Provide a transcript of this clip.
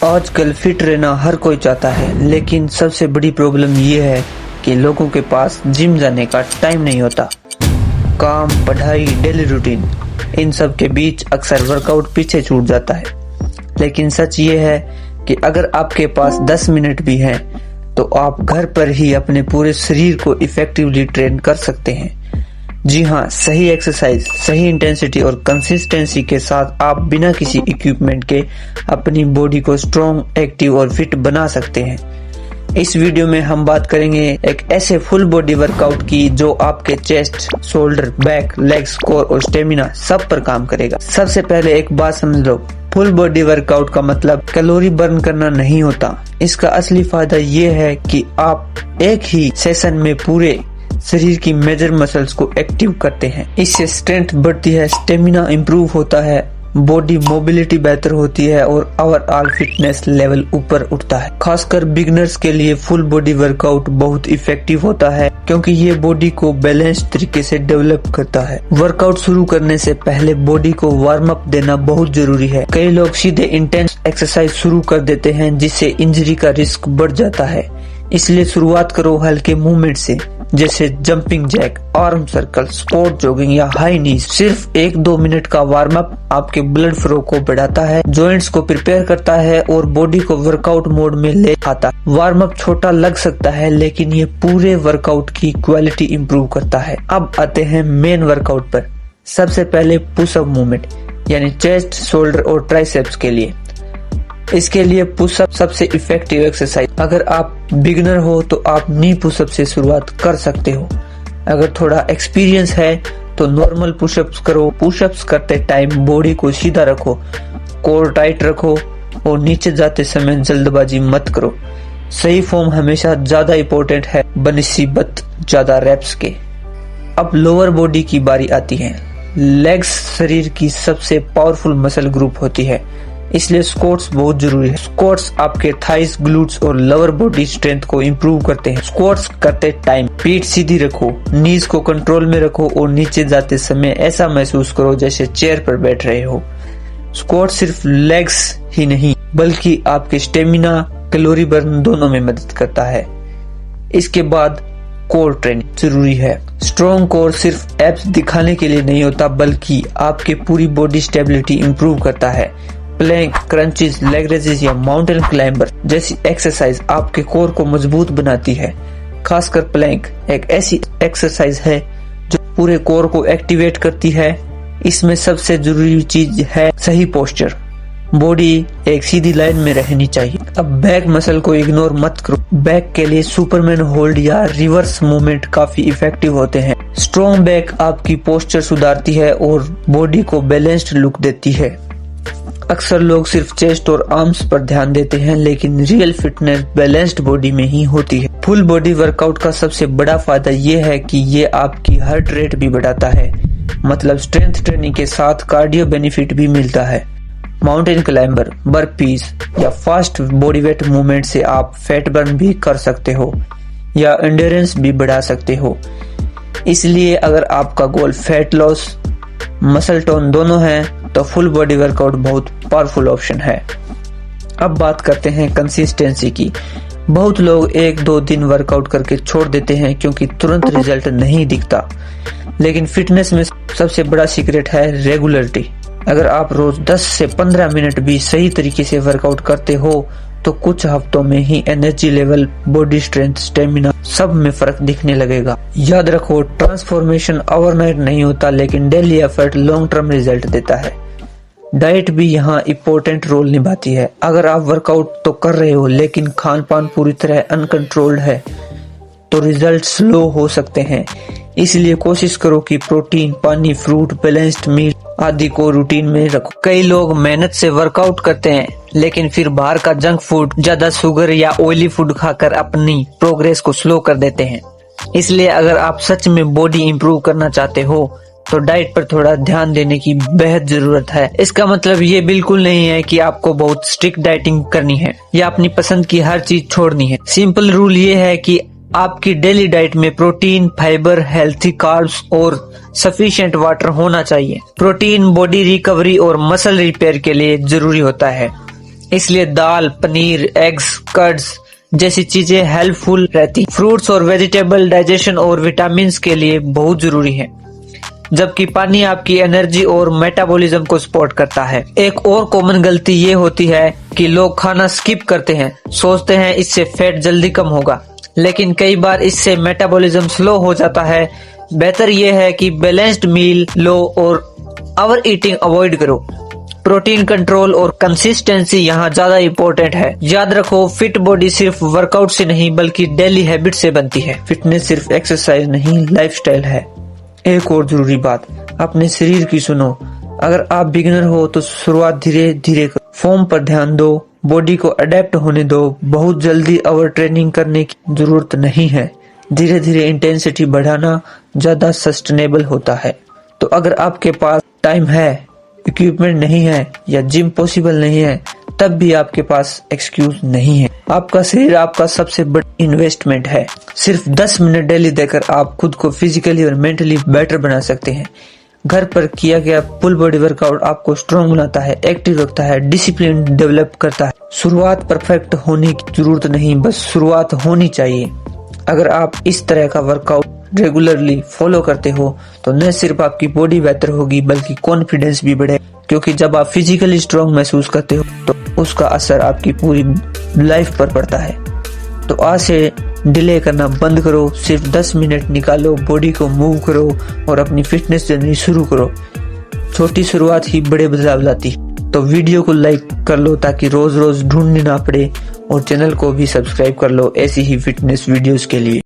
आजकल फिट रहना हर कोई चाहता है, लेकिन सबसे बड़ी प्रॉब्लम ये है कि लोगों के पास जिम जाने का टाइम नहीं होता। काम, पढ़ाई, डेली रूटीन, इन सब के बीच अक्सर वर्कआउट पीछे छूट जाता है। लेकिन सच ये है कि अगर आपके पास 10 मिनट भी हैं, तो आप घर पर ही अपने पूरे शरीर को इफेक्टिवली ट्रेन कर सकते हैं। जी हाँ, सही एक्सरसाइज, सही इंटेंसिटी और कंसिस्टेंसी के साथ आप बिना किसी इक्विपमेंट के अपनी बॉडी को स्ट्रॉन्ग, एक्टिव और फिट बना सकते हैं। इस वीडियो में हम बात करेंगे एक ऐसे फुल बॉडी वर्कआउट की जो आपके chest, shoulder, back, legs, core और स्टेमिना सब पर काम करेगा। सबसे पहले एक बात समझ लो, फुल बॉडी वर्कआउट का मतलब कैलोरी बर्न करना नहीं होता। इसका असली फायदा ये है कि आप एक ही सेशन में पूरे शरीर की मेजर मसल्स को एक्टिव करते हैं। इससे स्ट्रेंथ बढ़ती है, स्टेमिना इंप्रूव होता है, बॉडी मोबिलिटी बेहतर होती है और ओवरऑल फिटनेस लेवल ऊपर उठता है। खासकर बिगिनर्स के लिए फुल बॉडी वर्कआउट बहुत इफेक्टिव होता है, क्योंकि ये बॉडी को बैलेंस तरीके से डेवलप करता है। वर्कआउट शुरू करने से पहले बॉडी को वार्म अप देना बहुत जरूरी है। कई लोग सीधे इंटेंस एक्सरसाइज शुरू कर देते हैं, जिससे इंजरी का रिस्क बढ़ जाता है। इसलिए शुरुआत करो हल्के मूवमेंट से, जैसे jumping jack, arm circle, sport jogging या हाई नीज। सिर्फ 1-2 मिनट का वार्म अप आपके ब्लड फ्लो को बढ़ाता है, जॉइंट्स को प्रिपेयर करता है और बॉडी को वर्कआउट मोड में ले आता है। वार्म अप छोटा लग सकता है, लेकिन ये पूरे वर्कआउट की क्वालिटी इंप्रूव करता है। अब आते हैं मेन वर्कआउट पर। सबसे पहले पुशअप मूवमेंट, यानी चेस्ट, शोल्डर और ट्राइसेप्स के लिए। इसके लिए पुशअप सबसे इफेक्टिव एक्सरसाइज। अगर आप बिगिनर हो तो आप नी पुशअप से शुरुआत कर सकते हो। अगर थोड़ा एक्सपीरियंस है तो नॉर्मल पुशअप्स करो। पुशअप्स करते टाइम बॉडी को सीधा रखो, कोर टाइट रखो और नीचे जाते समय जल्दबाजी मत करो। सही फॉर्म हमेशा ज्यादा इम्पोर्टेंट है बनिस्बत ज्यादा रेप्स के। अब लोअर बॉडी की बारी आती है। लेग्स शरीर की सबसे पावरफुल मसल ग्रुप होती है, इसलिए स्क्वाट्स बहुत जरूरी है। स्क्वाट्स आपके थाइस, ग्लूट्स और लोअर बॉडी स्ट्रेंथ को इंप्रूव करते हैं। स्क्वाट्स करते टाइम पीठ सीधी रखो, नीज को कंट्रोल में रखो और नीचे जाते समय ऐसा महसूस करो जैसे चेयर पर बैठ रहे हो। स्क्वाट सिर्फ लेग्स ही नहीं, बल्कि आपके स्टेमिना, कैलोरी बर्न दोनों में मदद करता है। इसके बाद कोर ट्रेनिंग जरूरी है। स्ट्रॉन्ग कोर सिर्फ एब्स दिखाने के लिए नहीं होता, बल्कि आपके पूरी बॉडी स्टेबिलिटी इंप्रूव करता है। प्लैंक, क्रंचेस, लेग रेजेस या माउंटेन क्लाइंबर जैसी एक्सरसाइज आपके कोर को मजबूत बनाती है। खासकर प्लैंक एक ऐसी एक्सरसाइज है जो पूरे कोर को एक्टिवेट करती है। इसमें सबसे जरूरी चीज है सही पोस्चर। बॉडी एक सीधी लाइन में रहनी चाहिए। अब बैक मसल को इग्नोर मत करो। बैक के लिए सुपरमैन होल्ड या रिवर्स मूवमेंट काफी इफेक्टिव होते हैं। स्ट्रॉन्ग बैक आपकी पोस्चर सुधारती है और बॉडी को बैलेंस्ड लुक देती है। अक्सर लोग सिर्फ चेस्ट और आर्म्स पर ध्यान देते हैं, लेकिन रियल फिटनेस बैलेंस्ड बॉडी में ही होती है। फुल बॉडी वर्कआउट का सबसे बड़ा फायदा ये है कि ये आपकी हार्ट रेट भी बढ़ाता है, मतलब स्ट्रेंथ ट्रेनिंग के साथ कार्डियो बेनिफिट भी मिलता है। माउंटेन क्लाइंबर, बर्पीज या फास्ट बॉडी वेट मूवमेंट से आप फैट बर्न भी कर सकते हो या एंड्योरेंस भी बढ़ा सकते हो। इसलिए अगर आपका गोल फैट लॉस, मसल टोन दोनों है, तो फुल बॉडी वर्कआउट बहुत पावरफुल ऑप्शन है। अब बात करते हैं कंसिस्टेंसी की। बहुत लोग 1-2 दिन वर्कआउट करके छोड़ देते हैं क्योंकि तुरंत रिजल्ट नहीं दिखता, लेकिन फिटनेस में सबसे बड़ा सीक्रेट है रेगुलरिटी। अगर आप रोज 10 से 15 मिनट भी सही तरीके से वर्कआउट करते हो तो कुछ हफ्तों में ही energy level, body strength, stamina सब में फर्क दिखने लगेगा। याद रखो, ट्रांसफॉर्मेशन ओवरनाइट नहीं होता, लेकिन daily effort long term result देता है। डाइट भी यहाँ इम्पोर्टेंट रोल निभाती है। अगर आप वर्कआउट तो कर रहे हो लेकिन खान पान पूरी तरह अनकंट्रोल्ड है तो रिजल्ट स्लो हो सकते हैं। इसलिए कोशिश करो कि प्रोटीन, पानी, फ्रूट, बैलेंस्ड मील आदि को रूटीन में रखो। कई लोग मेहनत से वर्कआउट करते हैं, लेकिन फिर बाहर का जंक फूड, ज्यादा शुगर या ऑयली फूड खाकर अपनी प्रोग्रेस को स्लो कर देते हैं। इसलिए अगर आप सच में बॉडी इंप्रूव करना चाहते हो तो डाइट पर थोड़ा ध्यान देने की बेहद जरूरत है। इसका मतलब ये बिल्कुल नहीं है कि आपको बहुत स्ट्रिक्ट डाइटिंग करनी है या अपनी पसंद की हर चीज छोड़नी है। सिंपल रूल ये है कि आपकी डेली डाइट में प्रोटीन, फाइबर, हेल्थी कार्ब्स और सफिशिएंट वाटर होना चाहिए। प्रोटीन बॉडी रिकवरी और मसल रिपेयर के लिए जरूरी होता है। इसलिए दाल, पनीर, एग्स, कर्ड्स जैसी चीजें हेल्पफुल रहती। फ्रूट्स और वेजिटेबल डाइजेशन और विटामिन्स के लिए बहुत जरूरी है, जबकि पानी आपकी एनर्जी और मेटाबॉलिज्म को सपोर्ट करता है। एक और कॉमन गलती ये होती है कि लोग खाना स्किप करते हैं, सोचते हैं इससे फैट जल्दी कम होगा, लेकिन कई बार इससे मेटाबॉलिज्म स्लो हो जाता है। बेहतर ये है कि बैलेंस्ड मील लो और ओवर ईटिंग अवॉइड करो। प्रोटीन कंट्रोल और कंसिस्टेंसी यहाँ ज्यादा इम्पोर्टेंट है। याद रखो, फिट बॉडी सिर्फ वर्कआउट से नहीं बल्कि डेली हैबिट से बनती है। फिटनेस सिर्फ एक्सरसाइज नहीं, लाइफस्टाइल है। एक और जरूरी बात, अपने शरीर की सुनो। अगर आप बिगिनर हो तो शुरुआत धीरे धीरे करो, फॉर्म पर ध्यान दो, बॉडी को अडेप्ट होने दो। बहुत जल्दी ओवर ट्रेनिंग करने की जरूरत नहीं है, धीरे धीरे इंटेंसिटी बढ़ाना ज्यादा सस्टेनेबल होता है। तो अगर आपके पास टाइम है, इक्विपमेंट नहीं है या जिम पॉसिबल नहीं है, तब भी आपके पास एक्सक्यूज नहीं है। आपका शरीर आपका सबसे बड़ी इन्वेस्टमेंट है। सिर्फ 10 मिनट डेली देकर आप खुद को फिजिकली और मेंटली बेटर बना सकते हैं। घर पर किया गया फुल बॉडी वर्कआउट आपको स्ट्रॉन्ग बनाता है, एक्टिव रखता है, डिसिप्लिन डेवलप करता है। शुरुआत परफेक्ट होने की जरूरत नहीं, बस शुरुआत होनी चाहिए। अगर आप इस तरह का वर्कआउट रेगुलरली फॉलो करते हो तो न सिर्फ आपकी बॉडी बेहतर होगी बल्कि कॉन्फिडेंस भी बढ़े, क्योंकि जब आप फिजिकली स्ट्रॉन्ग महसूस करते हो तो उसका असर आपकी पूरी लाइफ पर पड़ता है। तो आज से डिले करना बंद करो, सिर्फ 10 मिनट निकालो, बॉडी को मूव करो और अपनी फिटनेस जर्नी शुरू करो। छोटी शुरुआत ही बड़े बदलाव लाती। तो वीडियो को लाइक कर लो ताकि रोज रोज ढूंढनी ना पड़े, और चैनल को भी सब्सक्राइब कर लो ऐसी ही फिटनेस वीडियोस के लिए।